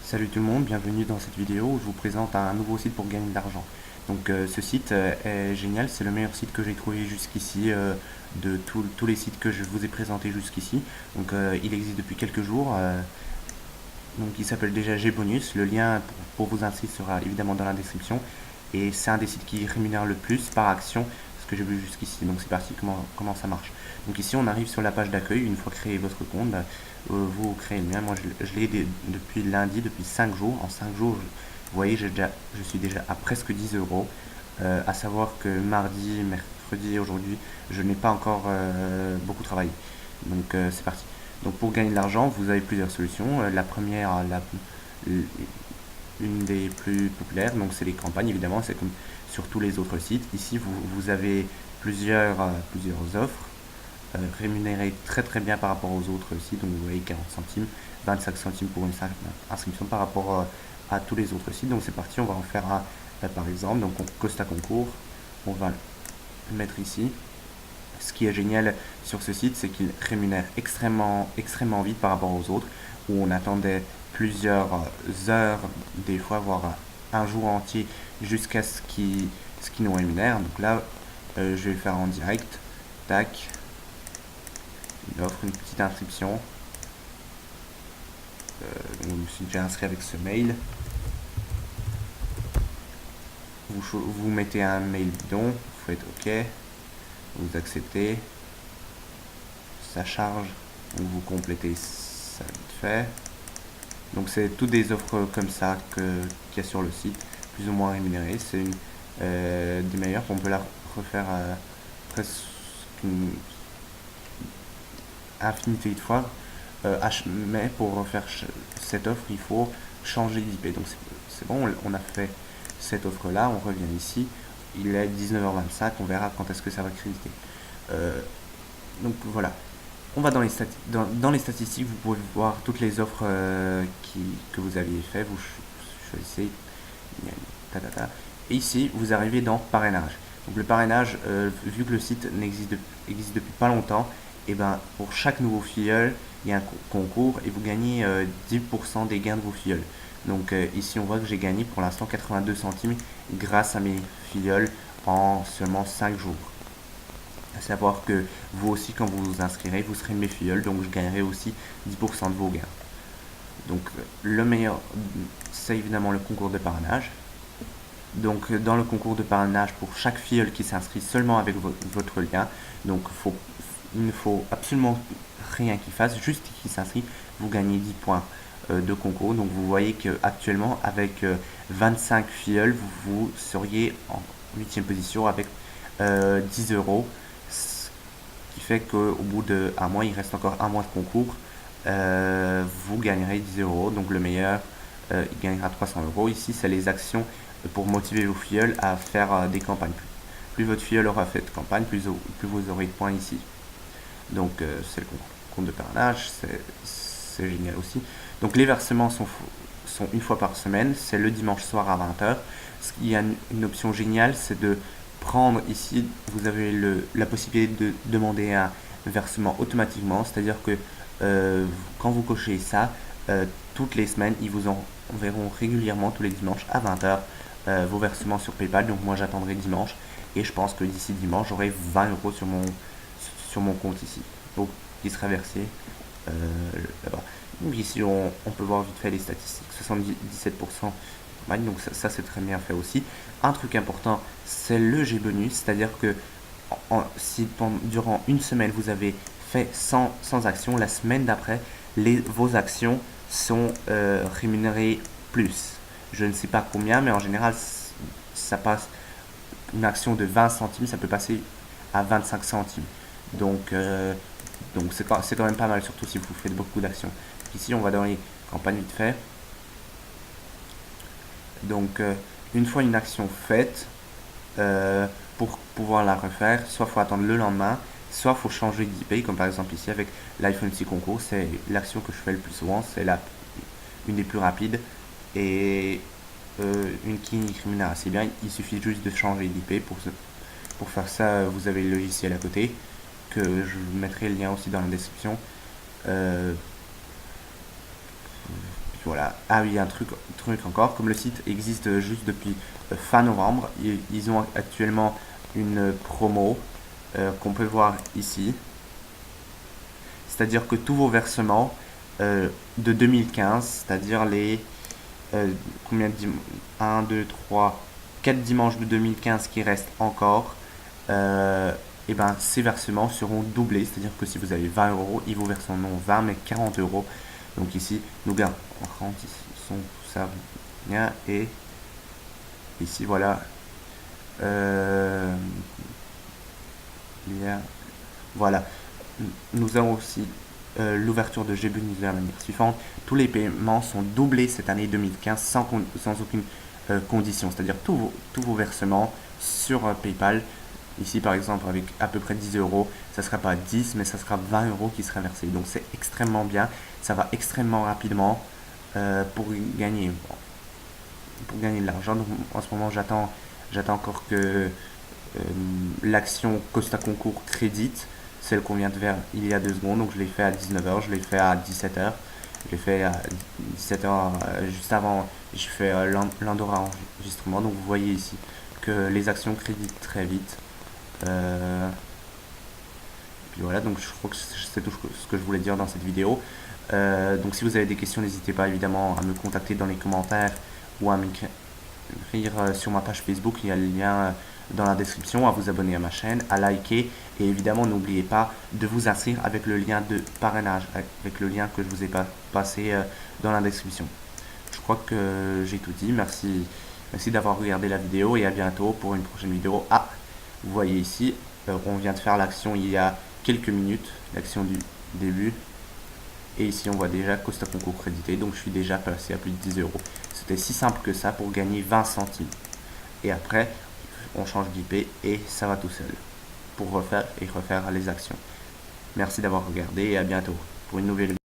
Salut tout le monde, bienvenue dans cette vidéo où je vous présente un nouveau site pour gagner de l'argent. Donc ce site est génial, c'est le meilleur site que j'ai trouvé jusqu'ici de tous les sites que je vous ai présentés jusqu'ici. Donc il existe depuis quelques jours, donc il s'appelle déjà Gbonus, le lien pour vous inscrire sera évidemment dans la description. Et c'est un des sites qui rémunère le plus par action, ce que j'ai vu jusqu'ici. Donc c'est parti, comment ça marche. Donc ici on arrive sur la page d'accueil, une fois créé votre compte, vous créez le mien. Moi je l'ai depuis lundi, depuis 5 jours. En 5 jours, vous voyez, je suis déjà à presque 10 euros. À savoir que mardi, mercredi, aujourd'hui, je n'ai pas encore beaucoup travaillé. Donc c'est parti. Donc pour gagner de l'argent, vous avez plusieurs solutions. La première, une des plus populaires, donc c'est les campagnes évidemment, c'est comme sur tous les autres sites. Ici vous avez plusieurs offres rémunérées très bien par rapport aux autres sites, donc vous voyez 40 centimes, 25 centimes pour une simple inscription par rapport à tous les autres sites. Donc c'est parti, on va en faire un par exemple, donc Costa Concours, on va le mettre ici. Ce qui est génial sur ce site, c'est qu'il rémunère extrêmement vite par rapport aux autres, où on attendait plusieurs heures, des fois, voire un jour entier, jusqu'à ce qu'ils nous rémunèrent. Donc là, je vais le faire en direct. Tac. Il offre une petite inscription. Donc je me suis déjà inscrit avec ce mail. Vous mettez un mail bidon, vous faites OK, vous acceptez, ça charge, donc vous complétez ça vite fait. Donc c'est toutes des offres comme ça qu'il y a sur le site, plus ou moins rémunérées. C'est une des meilleures, on peut la refaire presque une infinité de fois. Mais pour refaire cette offre, il faut changer d'IP. Donc c'est bon, on a fait cette offre là, on revient ici, il est 19h25, on verra quand est-ce que ça va créditer. Donc voilà, on va dans les statistiques, vous pouvez voir toutes les offres que vous aviez fait, vous choisissez, et ici vous arrivez dans parrainage. Donc le parrainage, vu que le site existe depuis pas longtemps, et ben pour chaque nouveau filleul, il y a un concours et vous gagnez 10% des gains de vos filleuls. Donc ici on voit que j'ai gagné pour l'instant 82 centimes grâce à mes filleuls en seulement 5 jours. À savoir que vous aussi, quand vous vous inscrirez, vous serez mes filleuls, donc je gagnerai aussi 10% de vos gains. Donc le meilleur, c'est évidemment le concours de parrainage. Donc dans le concours de parrainage, pour chaque filleul qui s'inscrit seulement avec votre lien, donc il ne faut absolument rien qu'il fasse, juste qu'il s'inscrit, vous gagnez 10 points de concours. Donc vous voyez qu'actuellement, avec 25 filleuls, vous seriez en 8e position avec 10 euros, ce qui fait qu'au bout d'un mois, il reste encore un mois de concours, vous gagnerez 10 euros. Donc le meilleur, il gagnera 300 euros. Ici, c'est les actions pour motiver vos filleuls à faire des campagnes. Plus votre filleul aura fait de campagne, plus vous aurez de points ici. Donc c'est le compte de parrainage, c'est génial aussi. Donc les versements sont une fois par semaine, c'est le dimanche soir à 20h. Il y a une option géniale, c'est de prendre ici, vous avez la possibilité de demander un versement automatiquement, c'est-à-dire que quand vous cochez ça, toutes les semaines, ils vous enverront régulièrement tous les dimanches à 20h vos versements sur PayPal. Donc moi j'attendrai dimanche et je pense que d'ici dimanche j'aurai 20 euros sur mon compte ici. Donc il sera versé là-bas. Donc ici on peut voir vite fait les statistiques. 77%. Donc ça c'est très bien fait aussi. Un truc important, c'est le Gbonus, c'est-à-dire que si durant une semaine vous avez fait 100 actions, la semaine d'après, vos actions sont rémunérées plus. Je ne sais pas combien, mais en général, ça passe. Une action de 20 centimes, ça peut passer à 25 centimes. Donc c'est quand même pas mal, surtout si vous faites beaucoup d'actions. Ici, on va dans les campagnes vite fait. Donc, une fois une action faite, pour pouvoir la refaire, soit il faut attendre le lendemain, soit il faut changer d'IP, comme par exemple ici avec l'iPhone 6 concours, c'est l'action que je fais le plus souvent, c'est une des plus rapides et une qui rémunère assez bien. Il suffit juste de changer d'IP. Pour faire ça, vous avez le logiciel à côté, que je vous mettrai le lien aussi dans la description. voilà. Ah oui, un truc encore, comme le site existe juste depuis fin novembre, ils ont actuellement une promo qu'on peut voir ici. C'est-à-dire que tous vos versements de 2015, c'est-à-dire les combien de 1, 2, 3, 4 dimanches de 2015 qui restent encore, et ben ces versements seront doublés. C'est-à-dire que si vous avez 20 euros, ils vous verseront non 20 mais 40 euros. Donc ici, nous garantissons tout ça bien. Et ici, voilà. Bien, voilà. Nous avons aussi l'ouverture de GBU de la manière suivante. Tous les paiements sont doublés cette année 2015 sans aucune condition. C'est-à-dire tous vos versements sur PayPal. Ici, par exemple, avec à peu près 10 euros, ça ne sera pas 10, mais ça sera 20 euros qui sera versé. Donc, c'est extrêmement bien. Ça va extrêmement rapidement pour gagner de l'argent. Donc, en ce moment, j'attends encore que l'action Costa Concours crédite, celle qu'on vient de faire il y a 2 secondes. Donc, je l'ai fait à 19h, je l'ai fait à 17h. Je l'ai fait à 17h juste avant, je fais l'Andorra enregistrement. Donc, vous voyez ici que les actions créditent très vite. Puis voilà, donc je crois que c'est tout ce que je voulais dire dans cette vidéo. Donc si vous avez des questions, n'hésitez pas évidemment à me contacter dans les commentaires ou à m'écrire sur ma page Facebook. Il y a le lien dans la description, à vous abonner à ma chaîne, à liker. Et évidemment, n'oubliez pas de vous inscrire avec le lien de parrainage, avec le lien que je vous ai passé dans la description. Je crois que j'ai tout dit. Merci d'avoir regardé la vidéo et à bientôt pour une prochaine vidéo. Ah, vous voyez ici, on vient de faire l'action il y a quelques minutes, l'action du début. Et ici, on voit déjà Costa Concours crédité, donc je suis déjà passé à plus de 10 euros. C'était si simple que ça pour gagner 20 centimes. Et après, on change d'IP et ça va tout seul pour refaire les actions. Merci d'avoir regardé et à bientôt pour une nouvelle vidéo.